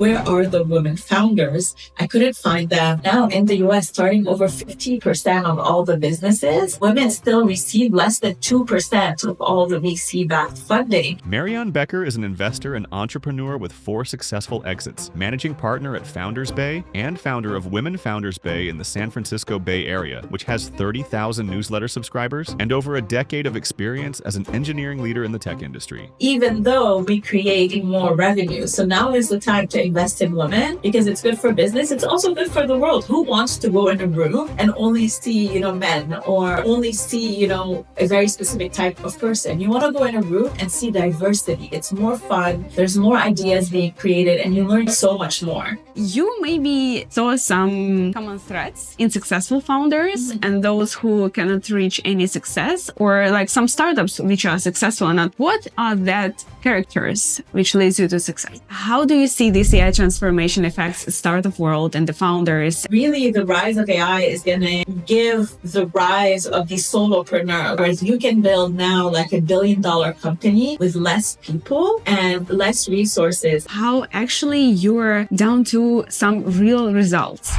where are the women founders? I couldn't find them. Now in the US, starting over 50% of all the businesses, women still receive less than 2% of all the VC-backed funding. Mariane Bekker is an investor and entrepreneur with 4 successful exits, managing partner at Founders Bay and founder of Women Founders Bay in the San Francisco Bay Area, which has 30,000 newsletter subscribers and over a decade of experience as an engineering leader in the tech industry. Even though we create more revenue. So now is the time to invest in women because it's good for business. It's also good for the world. Who wants to go in a room and only see, men or only see, a very specific type of person? You want to go in a room and see diversity. It's more fun. There's more ideas being created and you learn so much more. You maybe saw some common threads in successful founders and those who cannot reach any success, or like some startups which are successful or not. What are that characters which leads you to success? How do you see this AI transformation affects the startup world and the founders? Really, the rise of AI is going to give the rise of the solopreneur, whereas you can build now like $1 billion company with less people and less resources. How actually you're down to some real results.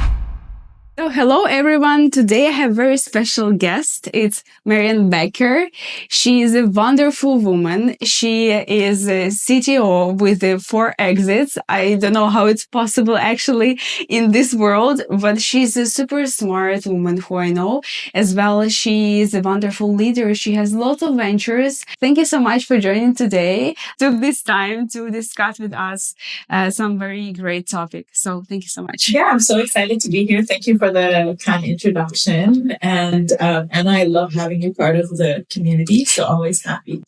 So hello everyone. Today I have a very special guest. It's Mariane Bekker. She is a wonderful woman. She is a CTO with the 4 exits. I don't know how it's possible actually in this world, but she's a super smart woman who I know. As well, she is a wonderful leader. She has lots of ventures. Thank you so much for joining today. Took this time to discuss with us some very great topics. So thank you so much. Yeah, I'm so excited to be here. Thank you for the kind introduction, and I love having you part of the community. So always happy to.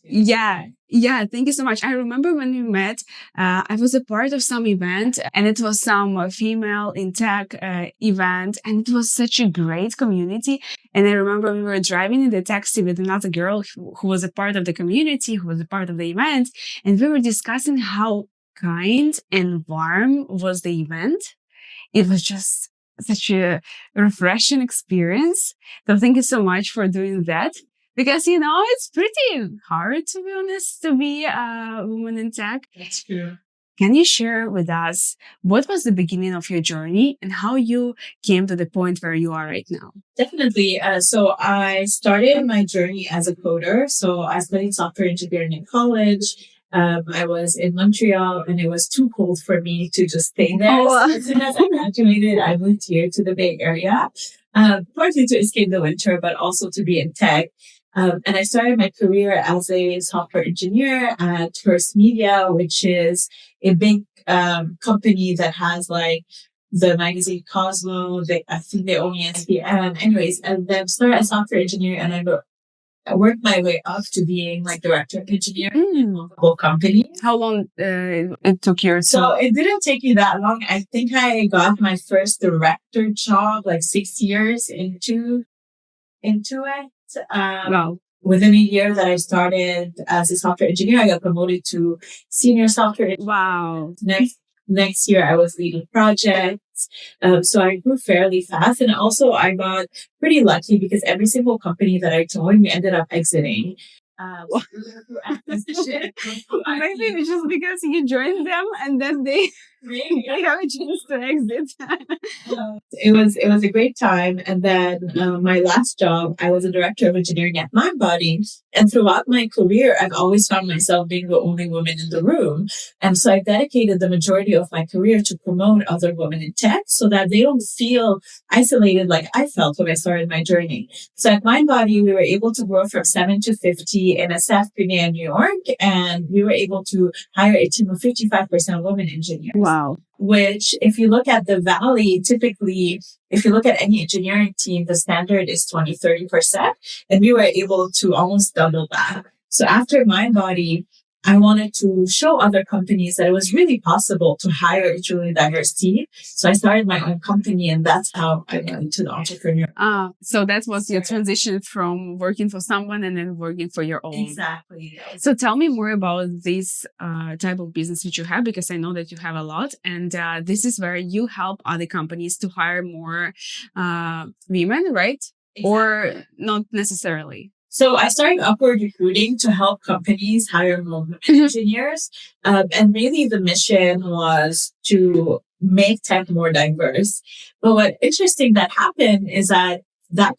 Yeah, thank you so much. I remember when we met, I was a part of some event and it was some female in tech event, and it was such a great community. And I remember we were driving in the taxi with another girl who was a part of the community, who was a part of the event, and we were discussing how kind and warm was the event. It was just such a refreshing experience. So thank you so much for doing that. Because, it's pretty hard, to be honest, to be a woman in tech. That's true. Can you share with us what was the beginning of your journey and how you came to the point where you are right now? Definitely. So I started my journey as a coder. So I studied software engineering in college. I was in Montreal and it was too cold for me to just stay there. So as soon as I graduated, I moved here to the Bay Area, partly to escape the winter, but also to be in tech. And I started my career as a software engineer at First Media, which is a big company that has like the magazine Cosmo. I think they own ESPN. Anyways, and then started as software engineer, and I worked my way up to being like director of engineering in multiple companies. How long it took you? So it didn't take me that long. I think I got my first director job like 6 years into it. Wow. Within a year that I started as a software engineer, I got promoted to senior software engineer. Wow. Next year, I was leading projects. So I grew fairly fast. And also I got pretty lucky because every single company that I joined, we ended up exiting. Maybe it's just because you joined them and then they have a chance to exit. It was a great time. And then my last job, I was a director of engineering at MindBody. And throughout my career, I've always found myself being the only woman in the room. And so I dedicated the majority of my career to promote other women in tech so that they don't feel isolated like I felt when I started my journey. So at MindBody, we were able to grow from 7 to 50 in SF in New York. And we were able to hire a team of 55% women engineers. Wow. Which, if you look at the Valley, typically, if you look at any engineering team, the standard is 20-30%. And we were able to almost double that. So after MindBody, I wanted to show other companies that it was really possible to hire a truly diverse team. So I started my own company, and that's how I got into the entrepreneur. So that was your transition from working for someone and then working for your own. Exactly. So tell me more about this type of business that you have, because I know that you have a lot, and this is where you help other companies to hire more women, right? Exactly. Or not necessarily? So I started Upward Recruiting to help companies hire more women engineers. And really the mission was to make tech more diverse. But what interesting that happened is that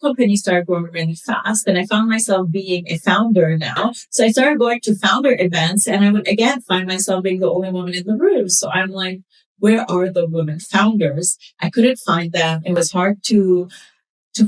company started growing really fast. And I found myself being a founder now. So I started going to founder events and I would again find myself being the only woman in the room. So I'm like, where are the women founders? I couldn't find them. It was hard to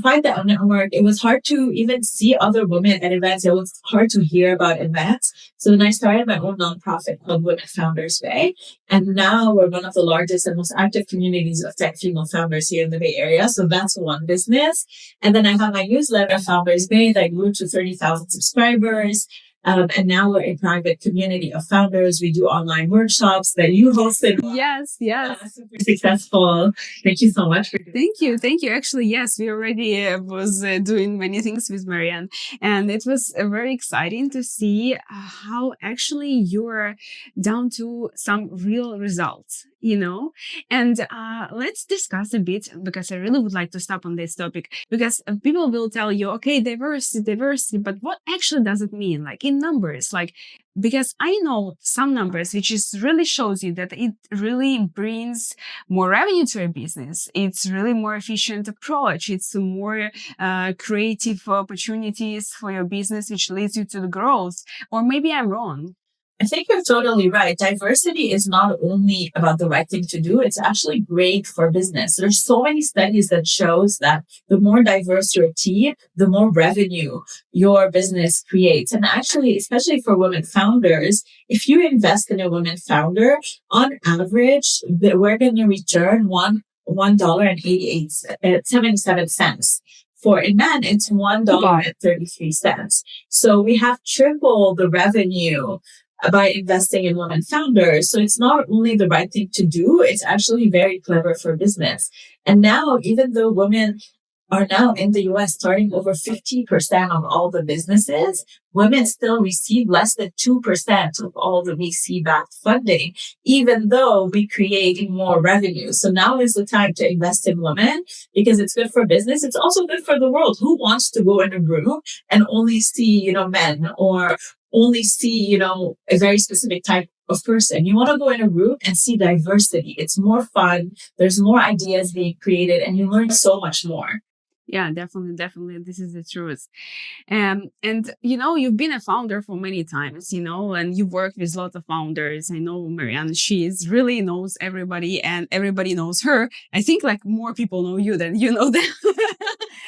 find that network. It was hard to even see other women at events. It was hard to hear about events. So then I started my own nonprofit called Women Founders Bay. And now we're one of the largest and most active communities of tech female founders here in the Bay Area. So that's one business. And then I have my newsletter, Founders Bay, that grew to 30,000 subscribers. And now we're a private community of founders. We do online workshops that you hosted. Yes, yes. Super successful. Thank you so much for doing Thank you. Actually, yes, we already was doing many things with Marianne, and it was very exciting to see how actually you're down to some real results. And let's discuss a bit, because I really would like to stop on this topic, because people will tell you, okay, diversity, but what actually does it mean, like in numbers? Like, because I know some numbers which is really shows you that it really brings more revenue to your business. It's really more efficient approach. It's more creative opportunities for your business, which leads you to the growth. Or maybe I'm wrong. I think you're totally right. Diversity is not only about the right thing to do, it's actually great for business. There's so many studies that shows that the more diverse your team, the more revenue your business creates. And actually, especially for women founders, if you invest in a woman founder, on average, we're going to return $1.77. For a man, it's $1.33. So we have triple the revenue by investing in women founders. So it's not only the right thing to do, it's actually very clever for business. And now, even though women are now in the US starting over 50% of all the businesses, women still receive less than 2% of all the VC-backed funding, even though we create more revenue. So now is the time to invest in women because it's good for business. It's also good for the world. Who wants to go in a room and only see, men, or only see, a very specific type of person? You want to go in a room and see diversity. It's more fun. There's more ideas being created and you learn so much more. Yeah, definitely. This is the truth. And you've been a founder for many times, and you've worked with lots of founders. I know Marianne, she really knows everybody and everybody knows her. I think like more people know you than you know them,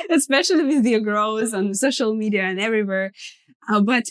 especially with your growth on social media and everywhere. But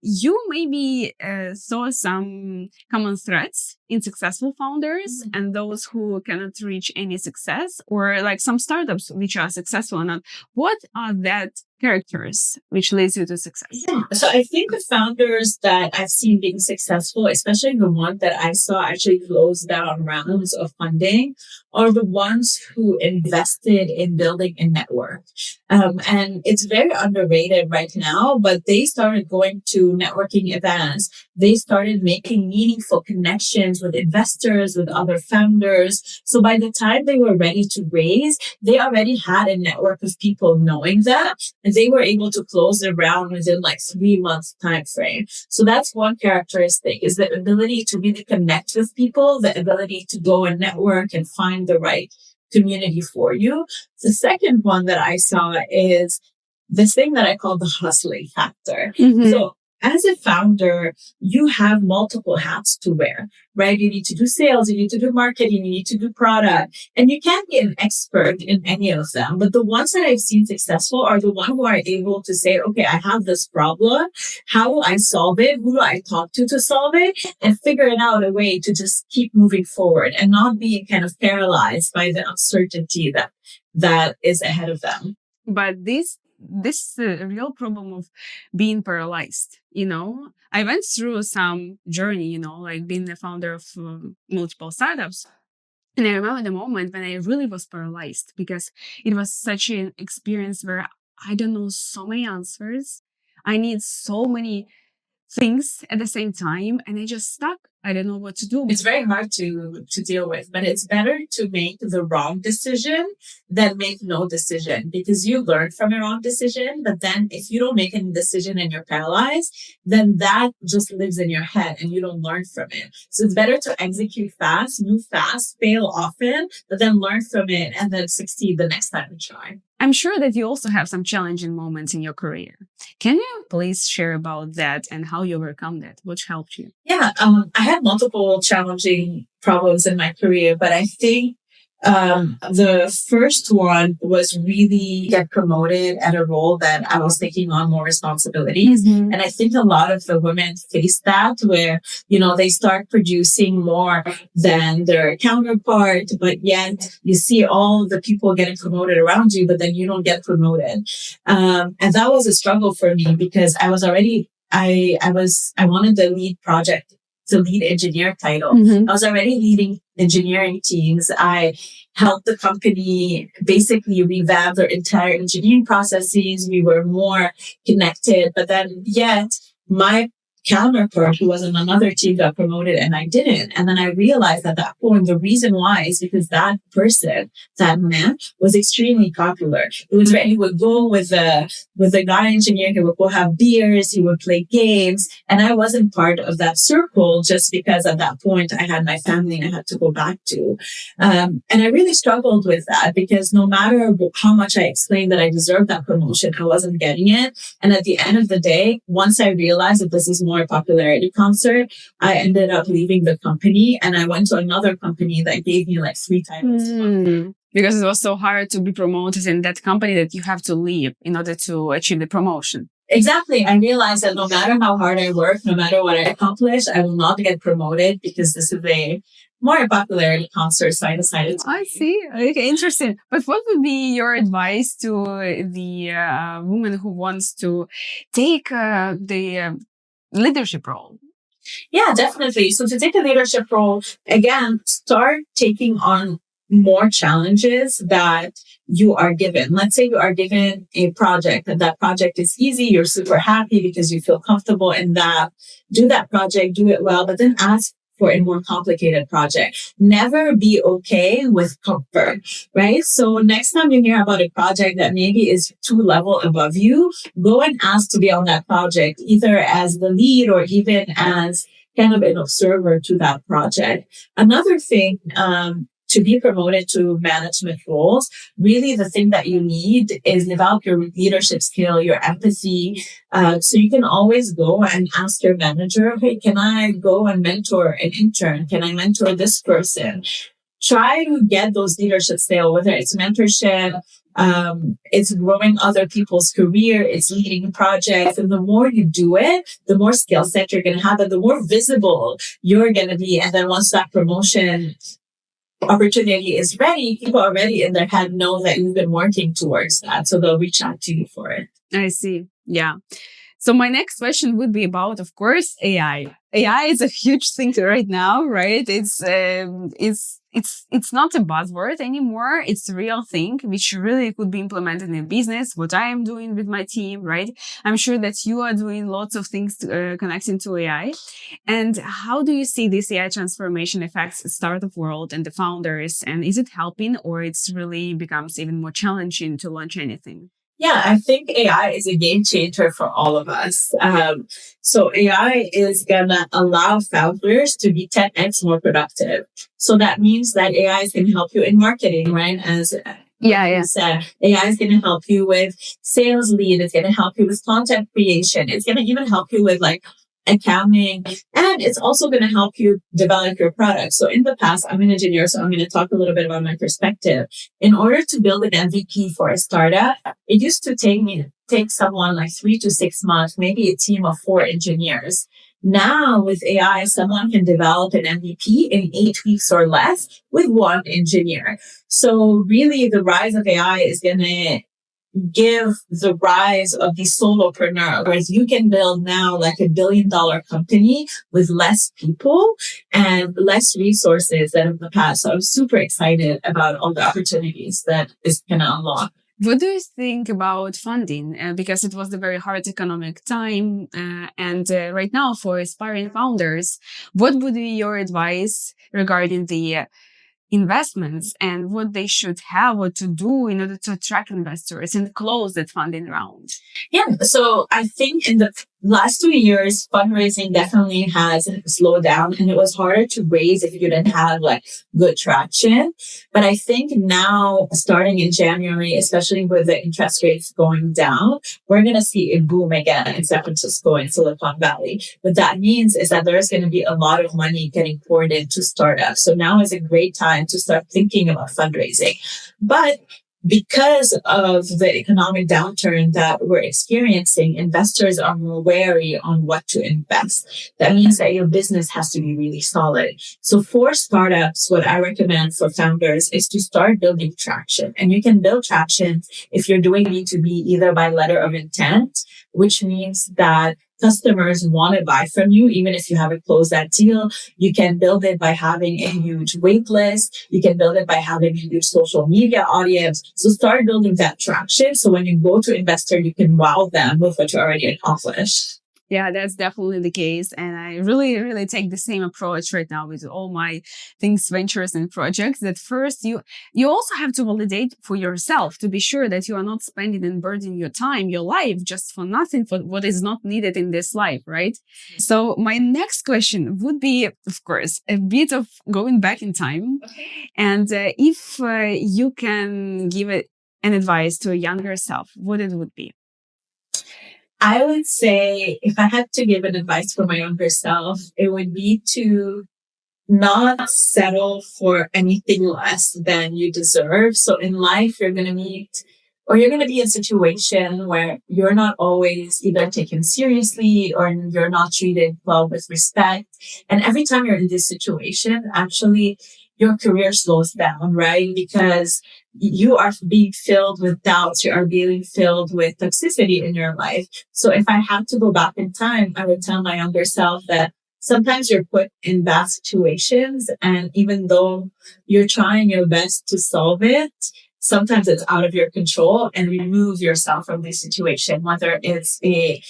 you maybe saw some common threads in successful founders and those who cannot reach any success, or like some startups which are successful or not. What are that characters which leads you to success? So I think the founders that I've seen being successful, especially the one that I saw actually close down rounds of funding, are the ones who invested in building a network. And it's very underrated right now, but they started going to networking events. They started making meaningful connections with investors, with other founders. So by the time they were ready to raise, they already had a network of people knowing them. And they were able to close their round within like 3 months time frame. So that's one characteristic, is the ability to really connect with people, the ability to go and network and find the right community for you. The second one that I saw is this thing that I call the hustling factor. Mm-hmm. So as a founder, you have multiple hats to wear, right? You need to do sales, you need to do marketing, you need to do product, and you can't be an expert in any of them. But the ones that I've seen successful are the ones who are able to say, okay, I have this problem. How will I solve it? Who do I talk to solve it? And figuring out a way to just keep moving forward and not being kind of paralyzed by the uncertainty that is ahead of them. But this real problem of being paralyzed, I went through some journey, like being the founder of multiple startups. And I remember the moment when I really was paralyzed, because it was such an experience where I don't know so many answers. I need so many things at the same time and I just stuck. I don't know what to do. It's very hard to deal with, but it's better to make the wrong decision than make no decision, because you learn from your wrong decision. But then if you don't make any decision and you're paralyzed, then that just lives in your head and you don't learn from it. So it's better to execute fast, move fast, fail often, but then learn from it and then succeed the next time you try. I'm sure that you also have some challenging moments in your career. Can you please share about that and how you overcome that? Which helped you? Yeah, I had multiple challenging problems in my career, but I think the first one was really get promoted at a role that I was taking on more responsibilities. And I think a lot of the women face that where, they start producing more than their counterpart, but yet you see all the people getting promoted around you, but then you don't get promoted. And that was a struggle for me because I was already, I wanted the lead engineer title. I was already leading engineering teams. I helped the company basically revamp their entire engineering processes. We were more connected, but then yet my counterpart who was on another team got promoted and I didn't. And then I realized at that point, the reason why is because that person, that man, was extremely popular. He would go with the guy engineer, he would go have beers, he would play games. And I wasn't part of that circle just because at that point I had my family I had to go back to. And I really struggled with that because no matter how much I explained that I deserved that promotion, I wasn't getting it. And at the end of the day, once I realized that this is more popularity concert, I ended up leaving the company and I went to another company that gave me like 3 titles. Because it was so hard to be promoted in that company that you have to leave in order to achieve the promotion. Exactly. I realized that no matter how hard I work, no matter what I accomplish, I will not get promoted because this is a more popularity concert. So I decided to. I see. Okay, interesting. But what would be your advice to the woman who wants to take the leadership role? Yeah, definitely. So to take a leadership role, again, start taking on more challenges that you are given. Let's say you are given a project and that project is easy. You're super happy because you feel comfortable in that. Do that project, do it well, but then ask for a more complicated project. Never be okay with comfort, right? So next time you hear about a project that maybe is 2 levels above you, go and ask to be on that project, either as the lead or even as kind of an observer to that project. Another thing, to be promoted to management roles, really the thing that you need is develop your leadership skill, your empathy. So you can always go and ask your manager, hey, can I go and mentor an intern? Can I mentor this person? Try to get those leadership skills, whether it's mentorship, it's growing other people's career, it's leading projects. And the more you do it, the more skill set you're going to have and the more visible you're going to be. And then once that promotion opportunity is ready, people already in their head know that you've been working towards that. So they'll reach out to you for it. I see. Yeah. So my next question would be about, of course, AI. AI is a huge thing right now, right? It's not a buzzword anymore. It's a real thing, which really could be implemented in business. What I am doing with my team, right? I'm sure that you are doing lots of things connecting to AI. And how do you see this AI transformation affects the startup world and the founders? And is it helping, or it's really becomes even more challenging to launch anything? Yeah, I think AI is a game changer for all of us. So AI is going to allow founders to be 10x more productive. So that means that AI is going to help you in marketing, right? As you said, AI is going to help you with sales lead. It's going to help you with content creation. It's going to even help you with accounting, and it's also going to help you develop your product. So in the past, I'm an engineer, so I'm going to talk a little bit about my perspective. In order to build an MVP for a startup, it used to take someone like 3 to 6 months, maybe a team of 4 engineers. Now with AI, someone can develop an MVP in 8 weeks or less with 1 engineer. So really the rise of AI is going to give the rise of the solopreneur, whereas you can build now like $1 billion company with less people and less resources than in the past. So I'm super excited about all the opportunities that is going to unlock. What do you think about funding? Because it was a very hard economic time. And right now, for aspiring founders, what would be your advice regarding the investments and what they should have or to do in order to attract investors and close that funding round? Yeah. So I think in the last 2 years, fundraising definitely has slowed down, and it was harder to raise if you didn't have like good traction. But I think now, starting in January, especially with the interest rates going down, we're going to see a boom again in San Francisco and Silicon Valley. What that means is that there's going to be a lot of money getting poured into startups. So now is a great time to start thinking about fundraising. But because of the economic downturn that we're experiencing, investors are more wary on what to invest. That means that your business has to be really solid. So for startups, what I recommend for founders is to start building traction. And you can build traction if you're doing B2B either by letter of intent, which means that customers want to buy from you, even if you haven't closed that deal. You can build it by having a huge wait list. You can build it by having a huge social media audience. So start building that traction. So when you go to investor, you can wow them with what you already accomplished. Yeah, that's definitely the case. And I really, really take the same approach right now with all my things, ventures and projects. That first, you also have to validate for yourself to be sure that you are not spending and burdening your time, your life just for nothing, for what is not needed in this life, right? So my next question would be, of course, a bit of going back in time. And if you can give an advice to a younger self, what it would be? I would say if I had to give an advice for my younger self, it would be to not settle for anything less than you deserve. So in life, you're going to meet or you're going to be in a situation where you're not always either taken seriously or you're not treated well with respect. And every time you're in this situation, actually, your career slows down, right? Because you are being filled with doubts. You are being filled with toxicity in your life. So if I had to go back in time, I would tell my younger self that sometimes you're put in bad situations. And even though you're trying your best to solve it, sometimes it's out of your control, and remove yourself from this situation, whether it's a,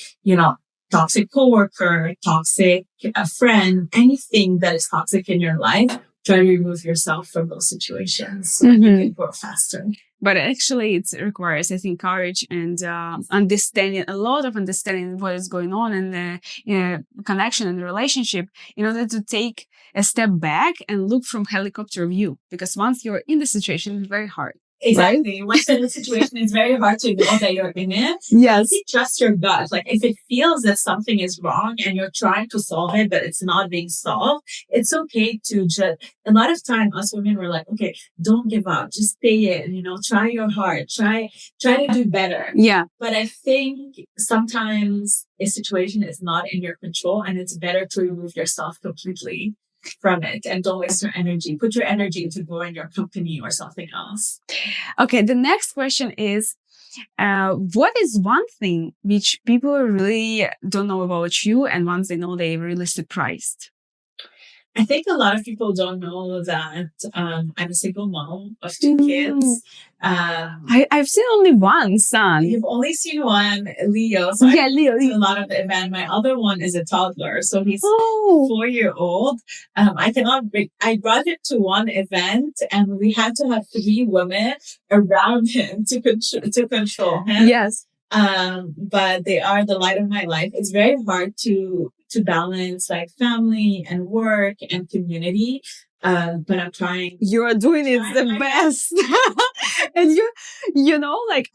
toxic coworker, toxic a friend, anything that is toxic in your life. Try to remove yourself from those situations so that you can grow faster. But actually, it requires, I think, courage and understanding, a lot of understanding what is going on in the connection and the relationship in order to take a step back and look from helicopter view. Because once you're in the situation, it's very hard. Exactly. Right? Once you're in the situation, it's very hard to know that you're in it. Yes. Trust your gut. Like if it feels that something is wrong and you're trying to solve it, but it's not being solved, it's okay to just, a lot of time us women were like, okay, don't give up. Just stay in, try your hard, try to do better. Yeah. But I think sometimes a situation is not in your control, and it's better to remove yourself completely from it and don't waste your energy. Put your energy into growing your company or something else. Okay, the next question is, what is one thing which people really don't know about you, and once they know, they're really surprised? I think a lot of people don't know that I'm a single mom of 2 kids. I've seen only one son. You've only seen one, Leo. So yeah, Leo. A lot of the event. My other one is a toddler, so he's 4-year-old. I brought him to one event, and we had to have 3 women around him to control him. Yes. But they are the light of my life. It's very hard to balance like family and work and community. But I'm trying. You're doing it the best. And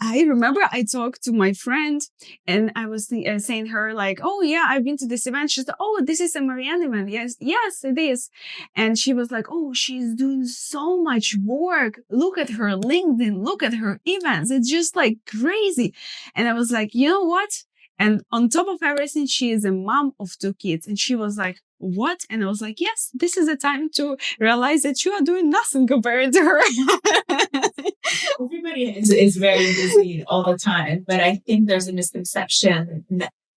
I remember I talked to my friend, and I was saying her like, oh yeah, I've been to this event. She's like, oh, this is a Mariane event. Yes, it is. And she was like, oh, she's doing so much work. Look at her LinkedIn. Look at her events. It's just like crazy. And I was like, you know what? And on top of everything, she is a mom of 2 kids. And she was like, what? And I was like, yes, this is the time to realize that you are doing nothing compared to her. Everybody is very busy all the time. But I think there's a misconception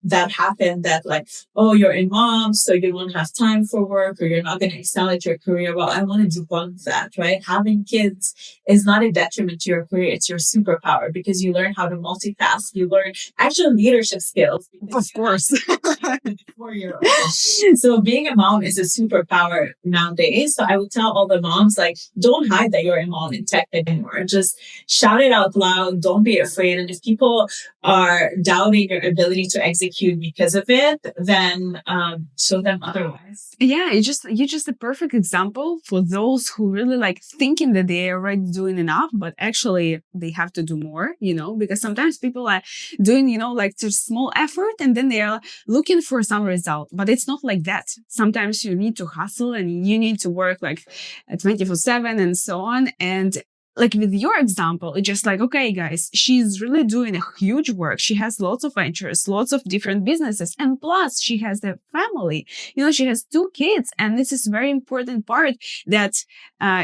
that happen that like, oh, you're in mom, so you don't have time for work or you're not going to excel at your career. Well, I want to debunk that, right? Having kids is not a detriment to your career. It's your superpower because you learn how to multitask. You learn actual leadership skills. Of course. 4-year-old. So being a mom is a superpower nowadays. So I would tell all the moms, like, don't hide that you're a mom in tech anymore. Just shout it out loud. Don't be afraid. And if people are doubting your ability to execute because of it, then show them otherwise. Yeah, you're just a perfect example for those who really like thinking that they're already doing enough, but actually they have to do more, because sometimes people are doing, like just small effort and then they are looking for some result, but it's not like that. Sometimes you need to hustle and you need to work like 24/7 and so on. And like with your example, it's just like, okay, guys, she's really doing a huge work. She has lots of ventures, lots of different businesses. And plus she has a family, she has 2 kids. And this is very important part that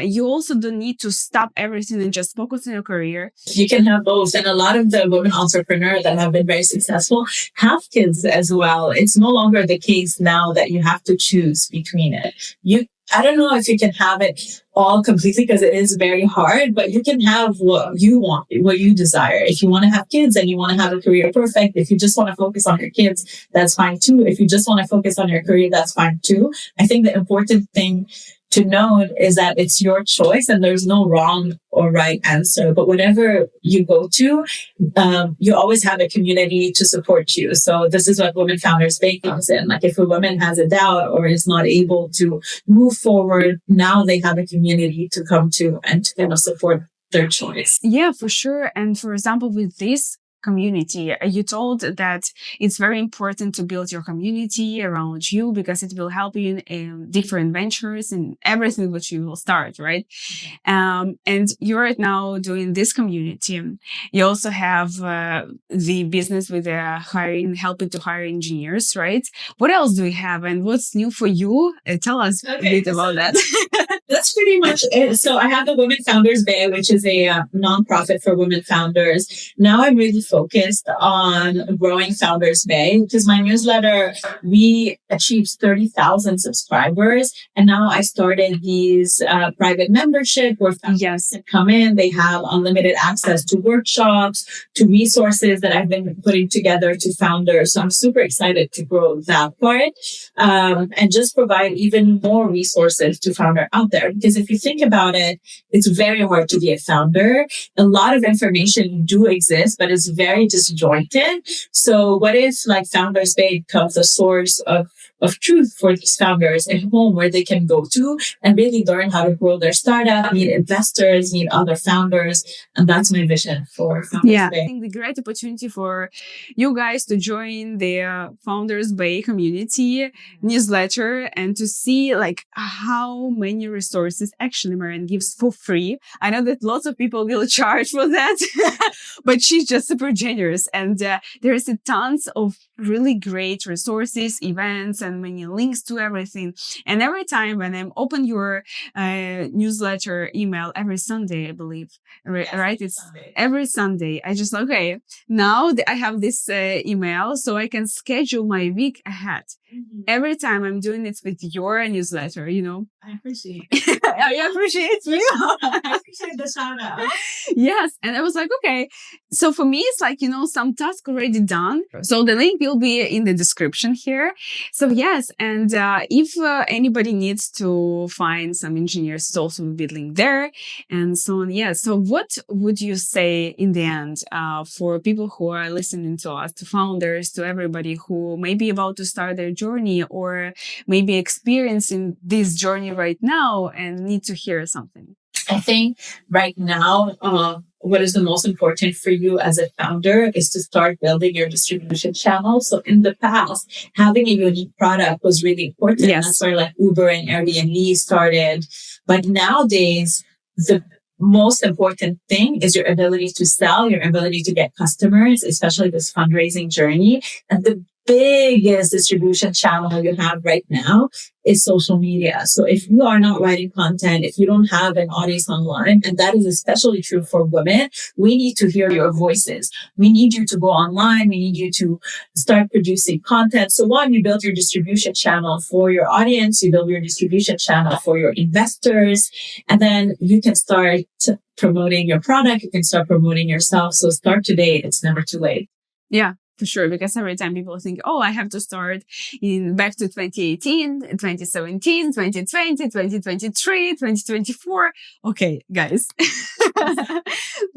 you also don't need to stop everything and just focus on your career. You can have both. And a lot of the women entrepreneurs that have been very successful have kids as well. It's no longer the case now that you have to choose between it. I don't know if you can have it all completely because it is very hard, but you can have what you want, what you desire. If you want to have kids and you want to have a career, perfect. If you just want to focus on your kids, that's fine too. If you just want to focus on your career, that's fine too. I think the important thing to note is that it's your choice and there's no wrong or right answer. But whenever you go to, you always have a community to support you. So this is what Women Founders Bay comes in. Like if a woman has a doubt or is not able to move forward, now they have a community to come to and to kind of support their choice. Yeah, for sure. And for example, with this community, you told that it's very important to build your community around you because it will help you in different ventures and everything which you will start, right? And you're right now doing this community. You also have the business with helping to hire engineers, right? What else do we have and what's new for you? Tell us a bit about that. That's pretty much it. So I have the Women Founders Bay, which is a nonprofit for women founders. Now I'm really focused on growing Founders Bay because my newsletter, we achieved 30,000 subscribers. And now I started these private membership where founders can come in. They have unlimited access to workshops, to resources that I've been putting together to founders. So I'm super excited to grow that part and just provide even more resources to founders out there. Because if you think about it, it's very hard to be a founder. A lot of information do exist, but it's very disjointed. So what if like Founders Bay becomes a source of truth for these founders at home where they can go to and really learn how to grow their startup, meet investors, meet other founders. And that's my vision for Founders Bay. I think the great opportunity for you guys to join the Founders Bay community newsletter and to see like how many resources actually Mariane gives for free. I know that lots of people will charge for that, but she's just super generous. And there's tons of really great resources, events, and many links to everything. And every time when I open your newsletter email every Sunday, I believe, right? It's Sunday. Every Sunday. I just, okay, now I have this email so I can schedule my week ahead. Mm-hmm. Every time I'm doing it with your newsletter, I appreciate it. I appreciate me. I appreciate the shout out. Yes. And I was like, okay. So for me, it's like, some task already done. So the link will be in the description here. So yes. And if anybody needs to find some engineers, it also will be linked there and so on. Yeah. So what would you say in the end for people who are listening to us, to founders, to everybody who may be about to start their journey or maybe experiencing this journey right now and need to hear something? I think right now, what is the most important for you as a founder is to start building your distribution channel. So in the past, having a unique product was really important. Yes. That's where like Uber and Airbnb started. But nowadays, the most important thing is your ability to sell, your ability to get customers, especially this fundraising journey. And the biggest distribution channel you have right now is social media. So if you are not writing content, if you don't have an audience online, and that is especially true for women, we need to hear your voices. We need you to go online. We need you to start producing content. So one, you build your distribution channel for your audience, you build your distribution channel for your investors, and then you can start promoting your product. You can start promoting yourself. So start today. It's never too late. Yeah, for sure. Because every time people think, oh, I have to start back to 2018, 2017, 2020, 2023, 2024. Okay, guys.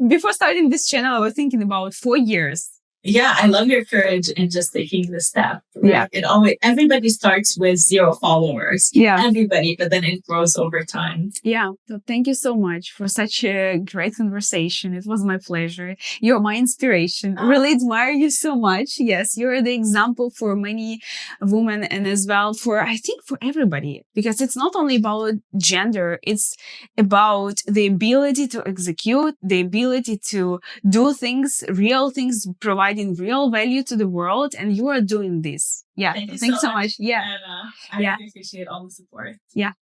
Before starting this channel, I was thinking about 4 years. Yeah, I love your courage in just taking the step. Right? Yeah. It always, everybody starts with 0 followers. Yeah. Everybody, but then it grows over time. Yeah. So thank you so much for such a great conversation. It was my pleasure. You're my inspiration. I really admire you so much. Yes, you're the example for many women and as well I think for everybody, because it's not only about gender. It's about the ability to execute, the ability to do things, real things, providing real value to the world. And you are doing this. Yeah. Thank you so much. Yeah. And, I really appreciate all the support. Yeah.